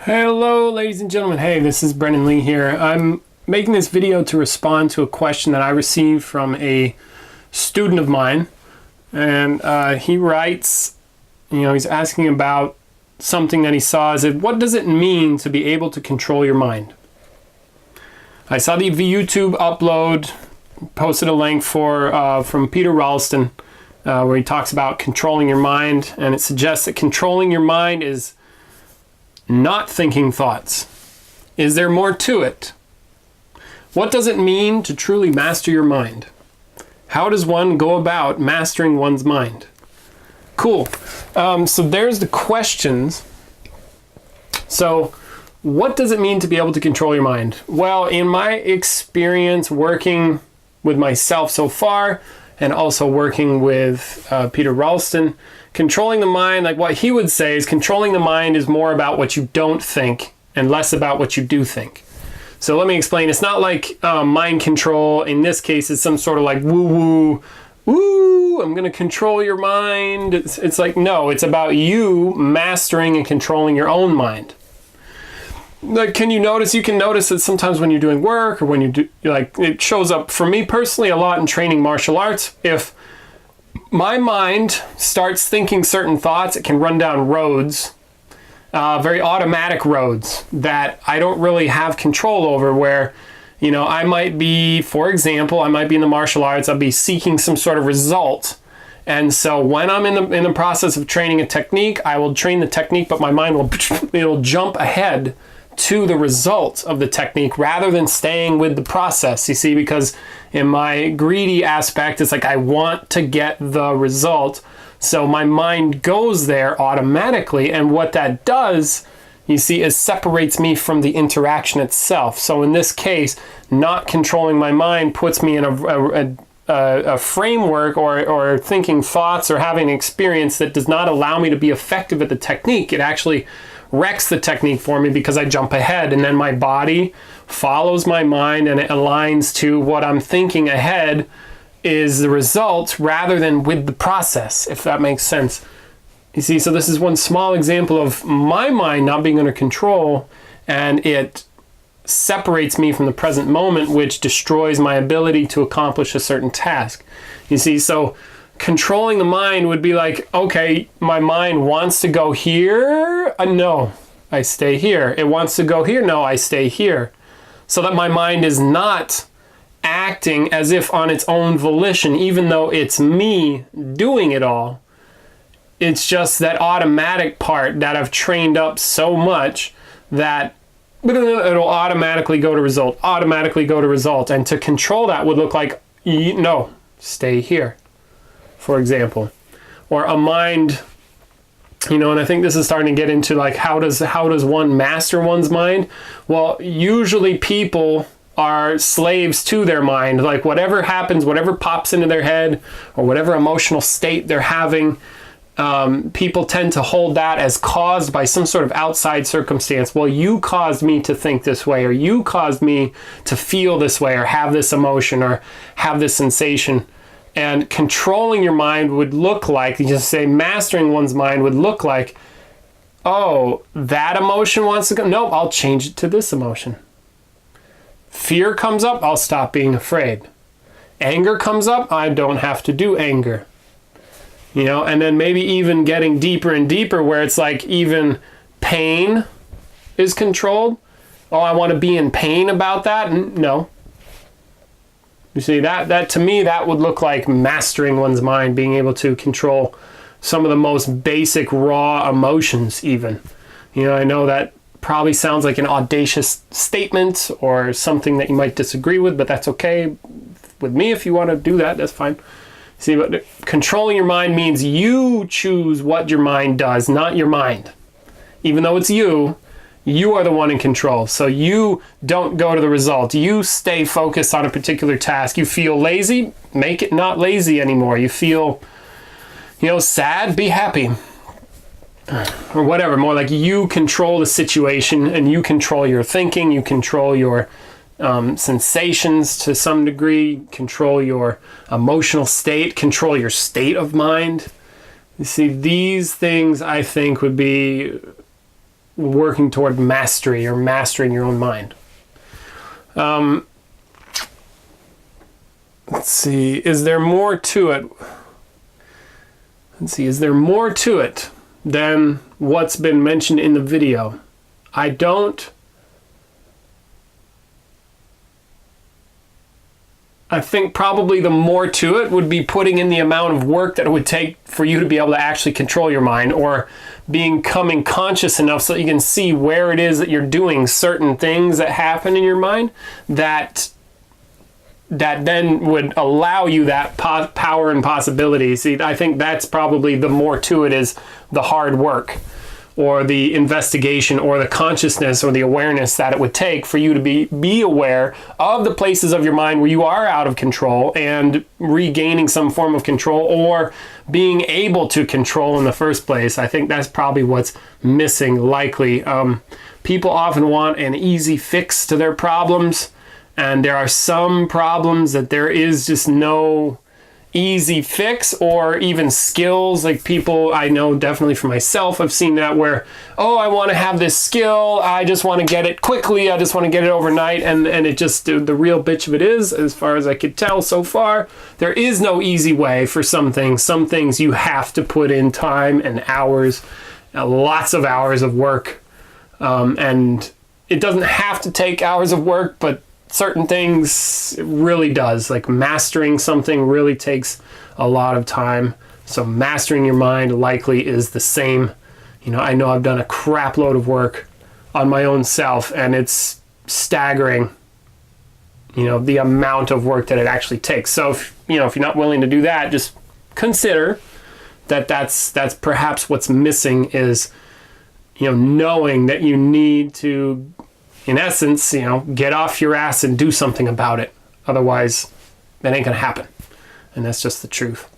Hello, ladies and gentlemen. Hey, this is Brendan Lee here. I'm making this video to respond to a question that I received from a student of mine. And he writes, he's asking about something that he saw. Is it, what does it mean to be able to control your mind? I saw the YouTube upload, posted a link from Peter Ralston, where he talks about controlling your mind. And it suggests that controlling your mind is not thinking thoughts. Is there more to it? What does it mean to truly master your mind? How does one go about mastering one's mind? Cool. So there's the questions. So what does it mean to be able to control your mind? Well, in my experience working with myself so far, and also working with Peter Ralston, controlling the mind, like what he would say is controlling the mind is more about what you don't think and less about what you do think. So let me explain. It's not like mind control. In this case, it's some sort of like woo-woo, I'm going to control your mind. It's like, no, it's about you mastering and controlling your own mind. Like, can you notice? You can notice that sometimes when you're doing work or when you do, like, it shows up for me personally a lot in training martial arts. If my mind starts thinking certain thoughts, it can run down roads, very automatic roads that I don't really have control over, where, I might be, for example, I might be in the martial arts, I'll be seeking some sort of result. And so when I'm in the process of training a technique, I will train the technique, but my mind it'll jump ahead to the results of the technique rather than staying with the process, you see, because in my greedy aspect, it's like I want to get the result. So my mind goes there automatically. And what that does, you see, is separates me from the interaction itself. So in this case, not controlling my mind puts me in a framework or thinking thoughts or having an experience that does not allow me to be effective at the technique. It actually wrecks the technique for me because I jump ahead, and then my body follows my mind and it aligns to what I'm thinking ahead is the result rather than with the process, if that makes sense. You see, so this is one small example of my mind not being under control, and it separates me from the present moment, which destroys my ability to accomplish a certain task. You see, so controlling the mind would be like, okay, my mind wants to go here. No, I stay here. It wants to go here. No, I stay here. So that my mind is not acting as if on its own volition, even though it's me doing it all. It's just that automatic part that I've trained up so much that it'll automatically go to result, automatically go to result. And to control that would look like, no, stay here, for example. Or a mind, and I think this is starting to get into like, how does one master one's mind? Well, usually people are slaves to their mind. Like whatever happens, whatever pops into their head or whatever emotional state they're having, people tend to hold that as caused by some sort of outside circumstance. Well, you caused me to think this way, or you caused me to feel this way, or have this emotion, or have this sensation. And controlling your mind would look like, you just say mastering one's mind would look like, oh, that emotion wants to go. Nope, I'll change it to this emotion. Fear comes up, I'll stop being afraid. Anger comes up, I don't have to do anger. And then maybe even getting deeper and deeper where it's like even pain is controlled. Oh, I want to be in pain about that? No. You see, that to me, that would look like mastering one's mind, being able to control some of the most basic raw emotions even. I know that probably sounds like an audacious statement or something that you might disagree with, but that's okay with me. If you want to do that, that's fine. See, but controlling your mind means you choose what your mind does, not your mind. Even though it's you are the one in control. So you don't go to the result. You stay focused on a particular task. You feel lazy, make it not lazy anymore. You feel, sad, be happy. Or whatever, more like you control the situation and you control your thinking, you control your sensations to some degree, control your emotional state, control your state of mind. You see, these things I think would be working toward mastery or mastering your own mind. Let's see, is there more to it? Let's see, is there more to it than what's been mentioned in the video? I think probably the more to it would be putting in the amount of work that it would take for you to be able to actually control your mind, or becoming conscious enough so that you can see where it is that you're doing certain things that happen in your mind that then would allow you that power and possibility. See, I think that's probably the more to it, is the hard work or the investigation or the consciousness or the awareness that it would take for you to be aware of the places of your mind where you are out of control and regaining some form of control, or being able to control in the first place. I think that's probably what's missing, likely. People often want an easy fix to their problems, and there are some problems that there is just no easy fix, or even skills. Like people, I know definitely for myself, I've seen that where, oh, I want to have this skill, I just want to get it quickly, I just want to get it overnight, and it just, the real bitch of it is, as far as I could tell so far, there is no easy way for some things. Some things you have to put in time and hours, lots of hours of work, and it doesn't have to take hours of work, but certain things it really does. Like mastering something really takes a lot of time. So mastering your mind likely is the same. I know I've done a crap load of work on my own self, and it's staggering, the amount of work that it actually takes. So if you're not willing to do that, just consider that's perhaps what's missing, is knowing that you need to, in essence, get off your ass and do something about it. Otherwise, it ain't gonna happen. And that's just the truth.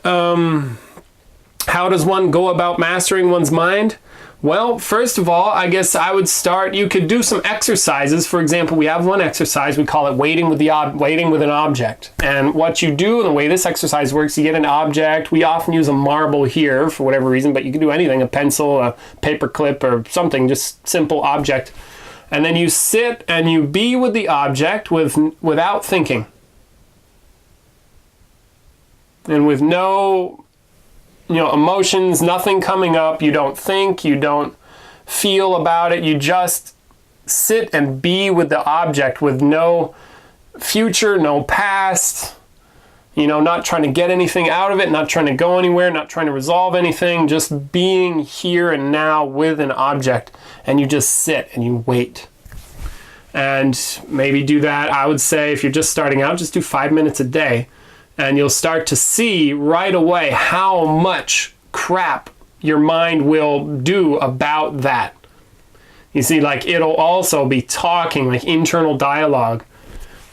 How does one go about mastering one's mind? Well, first of all, I guess I would start, you could do some exercises. For example, we have one exercise, we call it waiting with an object. And what you do, and the way this exercise works, you get an object. We often use a marble here for whatever reason, but you can do anything, a pencil, a paper clip, or something, just simple object. And then you sit and you be with the object without thinking. And with no emotions, nothing coming up. You don't think, you don't feel about it. You just sit and be with the object, with no future, no past, not trying to get anything out of it, not trying to go anywhere, not trying to resolve anything, just being here and now with an object. And you just sit and you wait. And maybe do that, I would say, if you're just starting out, just do 5 minutes a day. And you'll start to see right away how much crap your mind will do about that. You see, like, it'll also be talking, like internal dialogue.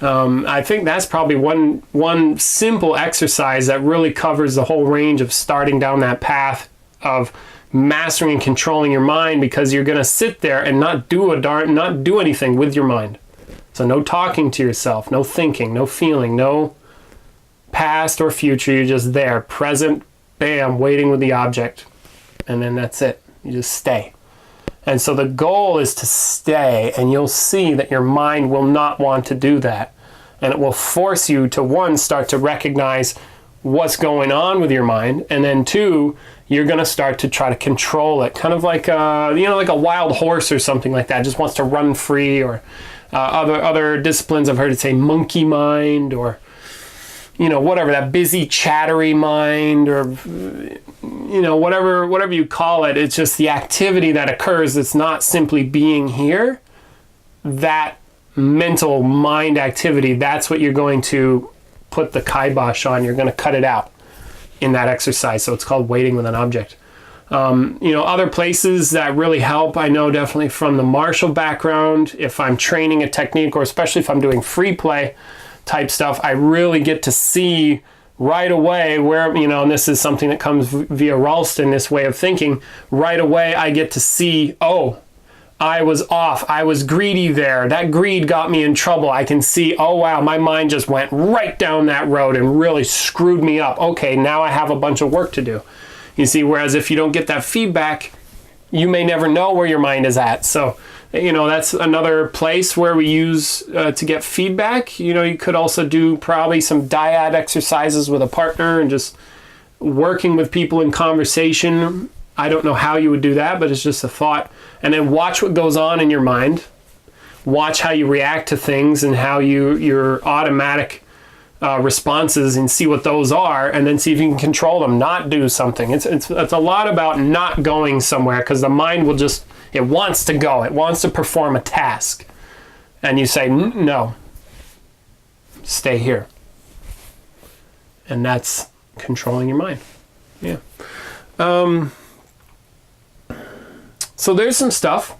I think that's probably one simple exercise that really covers the whole range of starting down that path of mastering and controlling your mind, because you're going to sit there and not do anything with your mind. So no talking to yourself, no thinking, no feeling, no past or future. You're just there, present, bam, waiting with the object. And then that's it. You just stay. And so the goal is to stay, and you'll see that your mind will not want to do that. And it will force you to, one, start to recognize what's going on with your mind, and then two, you're going to start to try to control it, kind of like like a wild horse or something like that, just wants to run free. Or other disciplines I've heard it say monkey mind, or whatever, that busy, chattery mind, or, whatever you call it. It's just the activity that occurs. It's not simply being here. That mental mind activity, that's what you're going to put the kibosh on. You're going to cut it out in that exercise. So it's called waiting with an object. Other places that really help, I know definitely from the martial background, if I'm training a technique, or especially if I'm doing free play type stuff, I really get to see right away where, and this is something that comes via Ralston, this way of thinking. Right away, I get to see, oh, I was off. I was greedy there. That greed got me in trouble. I can see, oh, wow, my mind just went right down that road and really screwed me up. Okay, now I have a bunch of work to do. You see, whereas if you don't get that feedback, you may never know where your mind is at. So, you know, that's another place where we use to get feedback. You know, you could also do probably some dyad exercises with a partner and just working with people in conversation. I don't know how you would do that, but it's just a thought. And then watch what goes on in your mind. Watch how you react to things and how your automatic responses, and see what those are, and then see if you can control them, not do something. It's a lot about not going somewhere, because the mind will just, it wants to go. It wants to perform a task. And you say, no, stay here. And that's controlling your mind. Yeah. So there's some stuff.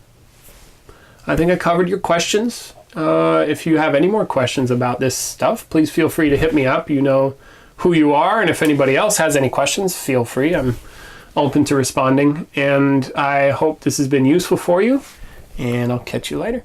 I think I covered your questions. If you have any more questions about this stuff, please feel free to hit me up. You know who you are, and if anybody else has any questions, feel free. I'm open to responding, and I hope this has been useful for you, and I'll catch you later.